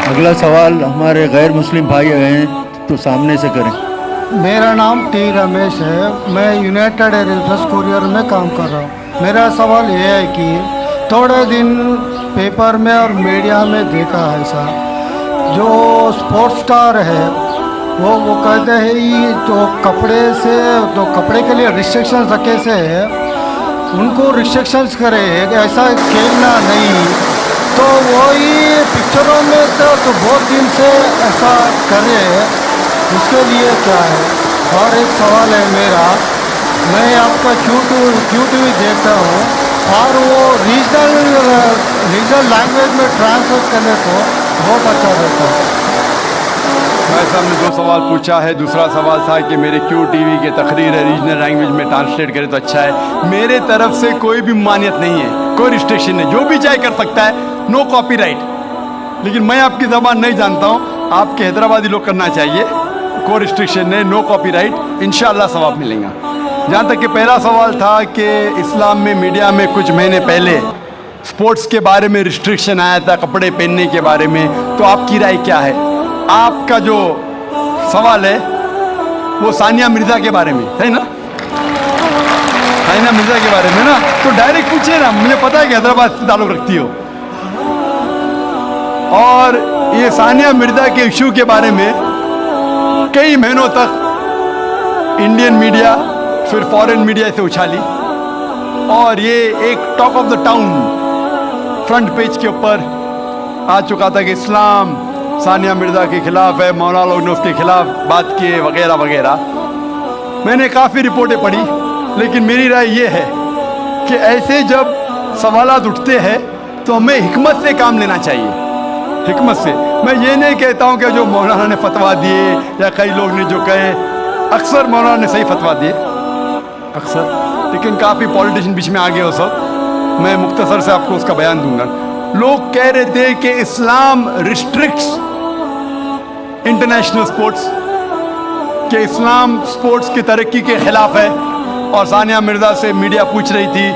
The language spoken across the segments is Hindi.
अगला सवाल हमारे गैर मुस्लिम भाई हैं तो सामने से करें। मेरा नाम टी रमेश है। मैं यूनाइटेड एयरफोर्स कुरियर में काम कर रहा हूँ। मेरा सवाल ये है कि थोड़े दिन पेपर में और मीडिया में देखा है सर, जो स्पोर्ट्स स्टार है वो कहते हैं ये तो कपड़े के लिए रिस्ट्रिक्शंस रखे से है, उनको रिस्ट्रिक्शंस करे, ऐसा खेलना नहीं। तो वही पिक्चरों में तो बहुत दिन से ऐसा कर रहे हैं, उसके लिए क्या है? और एक सवाल है मेरा, मैं आपका क्यू टी वी देखता हूँ और वो रीजनल लैंग्वेज में ट्रांसलेट करने को बहुत अच्छा रहता है। भाई साहब ने 2 सवाल पूछा है। दूसरा सवाल था कि मेरे क्यू टीवी के तकरीर है रीजनल लैंग्वेज में ट्रांसलेट करे तो अच्छा है। मेरे तरफ से कोई भी मान्यत नहीं है, कोई रिस्ट्रिक्शन नहीं, जो भी चाहे कर सकता है, नो कॉपीराइट। लेकिन मैं आपकी ज़बान नहीं जानता हूँ, आपके हैदराबादी लोग करना चाहिए, कोई रिस्ट्रिक्शन नहीं, नो कॉपीराइट, इंशाअल्लाह सवाब मिलेगा। जहाँ तक कि पहला सवाल था कि इस्लाम में मीडिया में कुछ महीने पहले स्पोर्ट्स के बारे में रिस्ट्रिक्शन आया था, कपड़े पहनने के बारे में, तो आपकी राय क्या है? आपका जो सवाल है वो सानिया मिर्ज़ा के बारे में है ना? सानिया मिर्ज़ा के बारे में ना, तो डायरेक्ट पूछिए ना, मुझे पता है कि हैदराबाद से ताल्लुक़ रखती हो। और ये सानिया मिर्ज़ा के इशू के बारे में कई महीनों तक इंडियन मीडिया फिर फॉरेन मीडिया से उछाली और ये एक talk of the town front page के ऊपर आ चुका था कि इस्लाम सानिया मिर्ज़ा के ख़िलाफ़ है, मौलाना लोग ने उसके ख़िलाफ़ बात किए वगैरह वगैरह। मैंने काफ़ी रिपोर्टें पढ़ी, लेकिन मेरी राय ये है कि ऐसे जब सवालात उठते हैं तो हमें हिकमत से काम लेना चाहिए, हिकमत से। मैं ये नहीं कहता हूँ कि जो मौलाना ने फतवा दिए या कई लोग ने जो कहे, अक्सर मौलाना ने सही फतवा दिए अक्सर, लेकिन काफ़ी पॉलिटिशियन बीच में आ गए हो सब। मैं मुख्तसर से आपको उसका बयान दूंगा। लोग कह रहे थे कि इस्लाम रिस्ट्रिक्ट्स इंटरनेशनल स्पोर्ट्स, कि इस्लाम स्पोर्ट्स की तरक्की के ख़िलाफ़ है। और सानिया मिर्ज़ा से मीडिया पूछ रही थी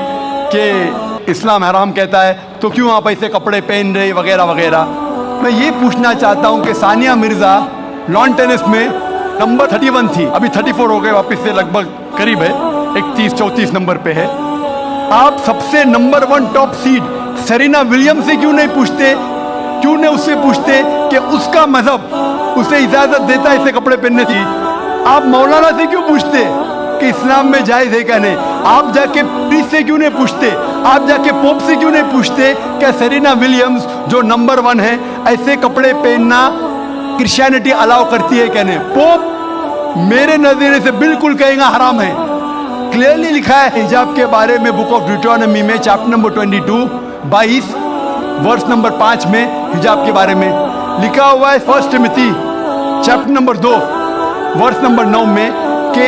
कि इस्लाम हराम कहता है तो क्यों आप ऐसे कपड़े पहन रहे वगैरह वगैरह। मैं ये पूछना चाहता हूँ कि सानिया मिर्ज़ा लॉन टेनिस में नंबर 31 थी, अभी 34 हो गए, वापस से लगभग करीब है, 31-34 नंबर पे है। आप सबसे number 1 top seed Serena Williams से क्यों नहीं पूछते, क्यों नहीं उससे पूछते कि उसका मजहब उसे इजाज़त देता है ऐसे कपड़े पहनने की? आप मौलाना से क्यों पूछते कि इस्लाम में जायज़ है क्या नहीं? आप जाके प्रीस्ट से क्यों नहीं पूछते? आप जाके पोप से क्यों नहीं पूछते कि सेरेना विलियम्स जो नंबर 1 है, ऐसे कपड़े पहनना क्रिश्चियनिटी अलाउ करती है क्या नहीं? पोप मेरे नज़रिए से बिल्कुल कहेगा हराम है। क्लियरली लिखा है हिजाब के बारे में बुक ऑफ ड्यूटोनॉमी में चैप्टर नंबर 22 वर्स नंबर 5 में हिजाब के बारे में लिखा हुआ है। 1 Timothy chapter number 2 verse number 9 में कि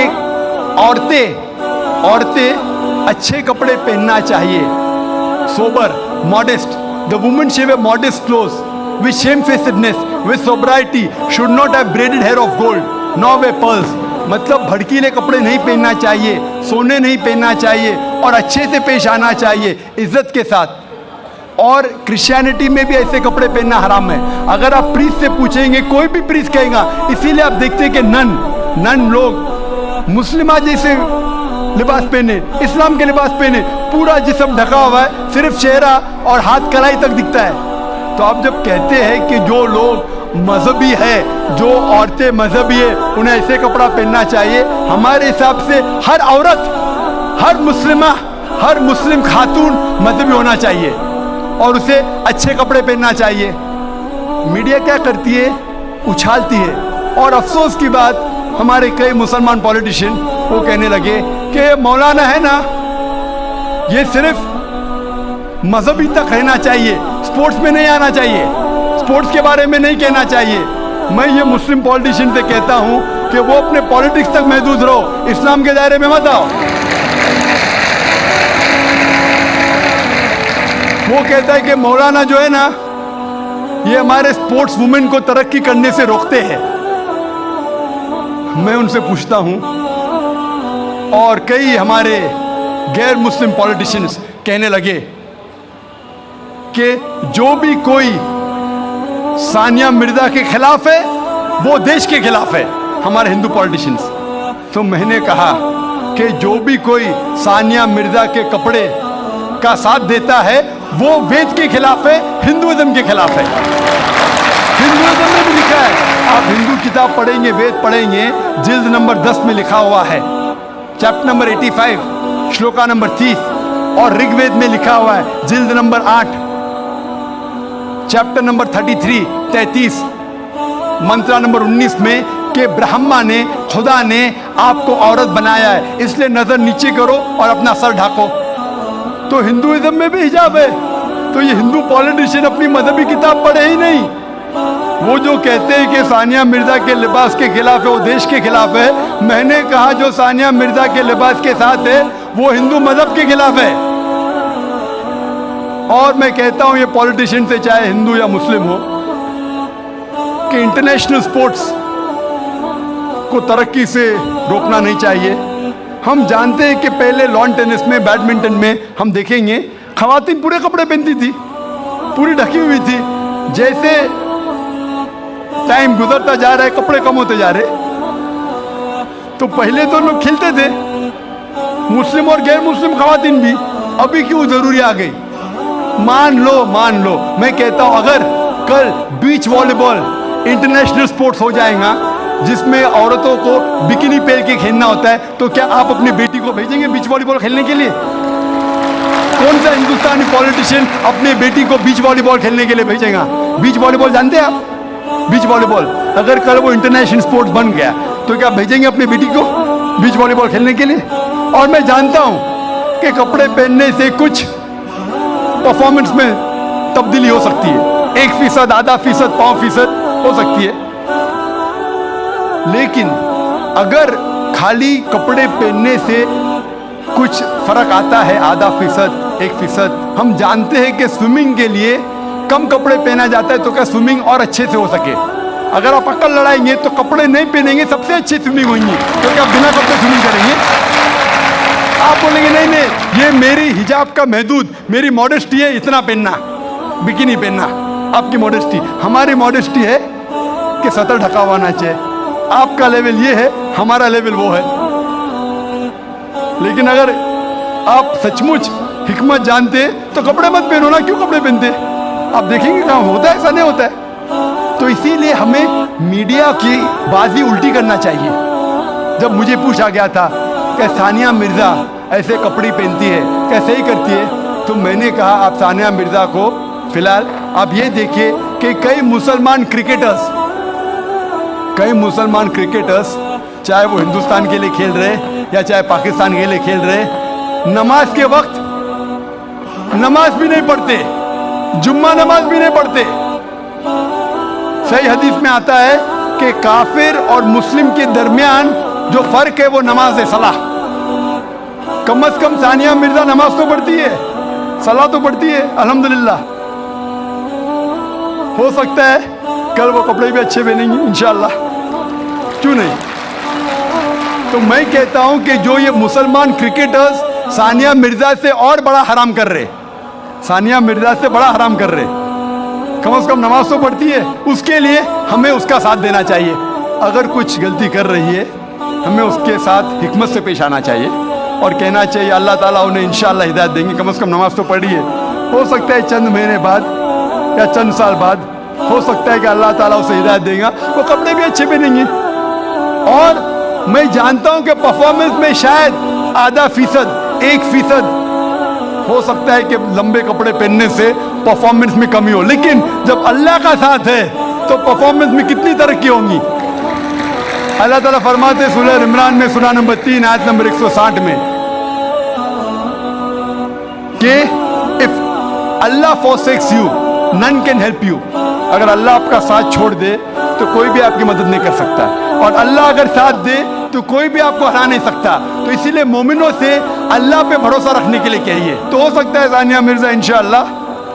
औरतें अच्छे कपड़े पहनना चाहिए, sober, modest. The women should wear modest clothes with shamefacedness with sobriety, should not have braided hair of gold nor wear pearls. मतलब भड़कीले कपड़े नहीं पहनना चाहिए, सोने नहीं पहनना चाहिए और अच्छे से पेश आना चाहिए, इज्जत के साथ। और क्रिश्चियनिटी में भी ऐसे कपड़े पहनना हराम है। अगर आप प्रीस्ट से पूछेंगे, कोई भी प्रीस्ट कहेगा। इसीलिए आप देखते हैं कि नन लोग मुस्लिमा जैसे लिबास पहने, इस्लाम के लिबास पहने, पूरा जिस्म ढका हुआ है, सिर्फ चेहरा और हाथ कलाई तक दिखता है। तो आप जब कहते हैं कि जो लोग मजहबी है, जो औरतें मजहबी है, उन्हें ऐसे कपड़ा पहनना चाहिए, हमारे हिसाब से हर औरत, हर मुस्लिमा, हर मुस्लिम खातून मजहबी होना चाहिए और उसे अच्छे कपड़े पहनना चाहिए। मीडिया क्या करती है? उछालती है। और अफसोस की बात, हमारे कई मुसलमान पॉलिटिशियन वो कहने लगे कि मौलाना है ना, ये सिर्फ मजहबी तक रहना चाहिए, स्पोर्ट्स में नहीं आना चाहिए, स्पोर्ट्स के बारे में नहीं कहना चाहिए। मैं ये मुस्लिम पॉलिटिशियन से कहता हूँ कि वो अपने पॉलिटिक्स तक महदूद रहो, इस्लाम के दायरे में मत आओ। वो कहता है कि मौलाना जो है ना, ये हमारे स्पोर्ट्स वुमेन को तरक्की करने से रोकते हैं। मैं उनसे पूछता हूँ, और कई हमारे गैर मुस्लिम पॉलिटिशियंस कहने लगे कि जो भी कोई सानिया मिर्जा के खिलाफ है, वो देश के खिलाफ है, हमारे हिंदू पॉलिटिशियंस। तो मैंने कहा कि जो भी कोई सानिया मिर्जा के कपड़े का साथ देता है वो वेद के खिलाफ है, हिंदुइज्म के खिलाफ है। हिंदुइज्म में भी लिखा है, आप हिंदू किताब पढ़ेंगे, वेद पढ़ेंगे, जिल्द नंबर 10 में लिखा हुआ है, चैप्टर नंबर 85, श्लोका नंबर 30, और ऋग्वेद में लिखा हुआ है जिल्द नंबर 8, चैप्टर नंबर 33, मंत्रा नंबर 19 में कि ब्रह्मा ने, खुदा ने आपको औरत बनाया है, इसलिए नजर नीचे करो और अपना सर ढाको। तो हिंदुइज्म में भी हिजाब है। तो ये हिंदू पॉलिटिशियन अपनी मजहबी किताब पढ़े ही नहीं। वो जो कहते हैं कि सानिया मिर्जा के लिबास के खिलाफ है, वो देश के खिलाफ है। मैंने कहा जो सानिया मिर्जा के लिबास के साथ है वो हिंदू मजहब के खिलाफ है। और मैं कहता हूं ये पॉलिटिशियन से, चाहे हिंदू या मुस्लिम हो, कि इंटरनेशनल स्पोर्ट्स को तरक्की से रोकना नहीं चाहिए। हम जानते हैं कि पहले लॉन टेनिस में, बैडमिंटन में हम देखेंगे खवातीन पूरे कपड़े पहनती थी, पूरी ढकी हुई थी। जैसे टाइम गुजरता जा रहा है, कपड़े कम होते जा रहे। तो पहले तो लोग खेलते थे, मुस्लिम और गैर मुस्लिम खवातीन भी। अभी क्यों जरूरी आ गई? मान लो मैं कहता हूं अगर कल बीच वॉलीबॉल इंटरनेशनल स्पोर्ट्स हो जाएगा जिसमें औरतों को बिकिनी पहन के खेलना होता है, तो क्या आप अपनी बेटी को भेजेंगे बीच वॉलीबॉल खेलने के लिए? कौन सा हिंदुस्तानी पॉलिटिशियन अपनी बेटी को बीच वॉलीबॉल खेलने के लिए भेजेगा? बीच वॉलीबॉल जानते हैं आप? बीच वॉलीबॉल अगर कल वो इंटरनेशनल स्पोर्ट्स बन गया तो क्या भेजेंगे अपनी बेटी को बीच वॉलीबॉल खेलने के लिए? और मैं जानता हूं कि कपड़े पहनने से कुछ परफॉर्मेंस में तब्दीली हो सकती है, 1%, आधा फीसद, 5% हो सकती है। लेकिन अगर खाली कपड़े पहनने से कुछ फर्क आता है, आधा फीसद, 1%, हम जानते हैं कि स्विमिंग के लिए कम कपड़े पहना जाता है, तो क्या स्विमिंग और अच्छे से हो सके? अगर आप अक्ल लड़ाएंगे तो कपड़े नहीं पहनेंगे, सबसे अच्छी स्विमिंग होगी। तो क्या बिना कपड़े स्विमिंग करेंगे? आप बोलेंगे नहीं, ये मेरी हिजाब का महदूद, मेरी मॉडेस्टी है, इतना पहनना, बिकिनी पहनना, आपकी मॉडेस्टी। हमारी मॉडेस्टी है कि सतर ढका हुआ होना चाहिए। आपका लेवल ये है, हमारा लेवल वो है। लेकिन अगर आप सचमुच हिकमत जानते तो कपड़े मत पहनो ना। क्यों कपड़े पहनते? आप देखेंगे कहाँ होता है, ऐसा नहीं होता है। तो इसीलिए हमें मीडिया की बाजी उल्टी करना चाहिए। जब मुझे पूछा गया था कि सानिया मिर्जा ऐसे कपड़े पहनती है, कैसे ही करती है, तो मैंने कहा आप सानिया मिर्जा को फिलहाल आप ये देखिए कि कई मुसलमान क्रिकेटर्स चाहे वो हिंदुस्तान के लिए खेल रहे या चाहे पाकिस्तान के लिए खेल रहे, नमाज के वक्त नमाज भी नहीं पढ़ते, जुम्मा नमाज भी नहीं पढ़ते। सही हदीस में आता है कि काफिर और मुस्लिम के दरमियान जो फर्क है वो नमाज है, सलाह। कम से कम सानिया मिर्जा नमाज तो पढ़ती है, सलाह तो पढ़ती है, अल्हम्दुलिल्लाह। हो सकता है कल वो कपड़े भी अच्छे पहनेंगी इंशाअल्लाह, क्यों नहीं? तो मैं कहता हूं कि जो ये मुसलमान क्रिकेटर्स सानिया मिर्जा से और बड़ा हराम कर रहे, सानिया मिर्जा से बड़ा हराम कर रहे, कम से कम नमाज तो पढ़ती है, उसके लिए हमें उसका साथ देना चाहिए। अगर कुछ गलती कर रही है हमें उसके साथ हिकमत से पेश आना चाहिए और कहना चाहिए अल्लाह ताला उन्हें इंशाअल्लाह हिदायत देंगे, कम से कम नमाज तो पढ़ी है। हो सकता है चंद महीने बाद या चंद साल बाद हो सकता है कि अल्लाह ताला उसे हिदायत देगा, वो कपड़े भी अच्छे पहनेंगे। और मैं जानता हूं कि परफॉर्मेंस में शायद आधा फीसद, 1% हो सकता है कि लंबे कपड़े पहनने से परफॉर्मेंस में कमी हो, लेकिन जब अल्लाह का साथ है तो परफॉर्मेंस में कितनी तरक्की होगी। अल्लाह ताला फरमाते सूरह इमरान में सूरह नंबर 3 आयत नंबर 160 में कि if Allah forsakes you none can help you, अगर अल्लाह आपका साथ छोड़ दे तो कोई भी आपकी मदद नहीं कर सकता, और अल्लाह अगर साथ दे तो कोई भी आपको हरा नहीं सकता। तो इसीलिए मोमिनों से अल्लाह पे भरोसा रखने के लिए कहिए। तो हो सकता है सानिया मिर्जा इंशाअल्लाह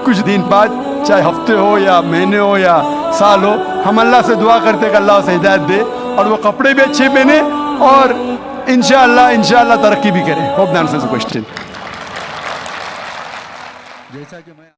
कुछ दिन बाद, चाहे हफ्ते हो या महीने हो या साल हो, हम अल्लाह से दुआ करते हैं कि अल्लाह उसे हिदायत दे और वो कपड़े भी अच्छे पहने और इंशाअल्लाह तरक्की भी करे। Hope that answers the question. जैसा कि मैं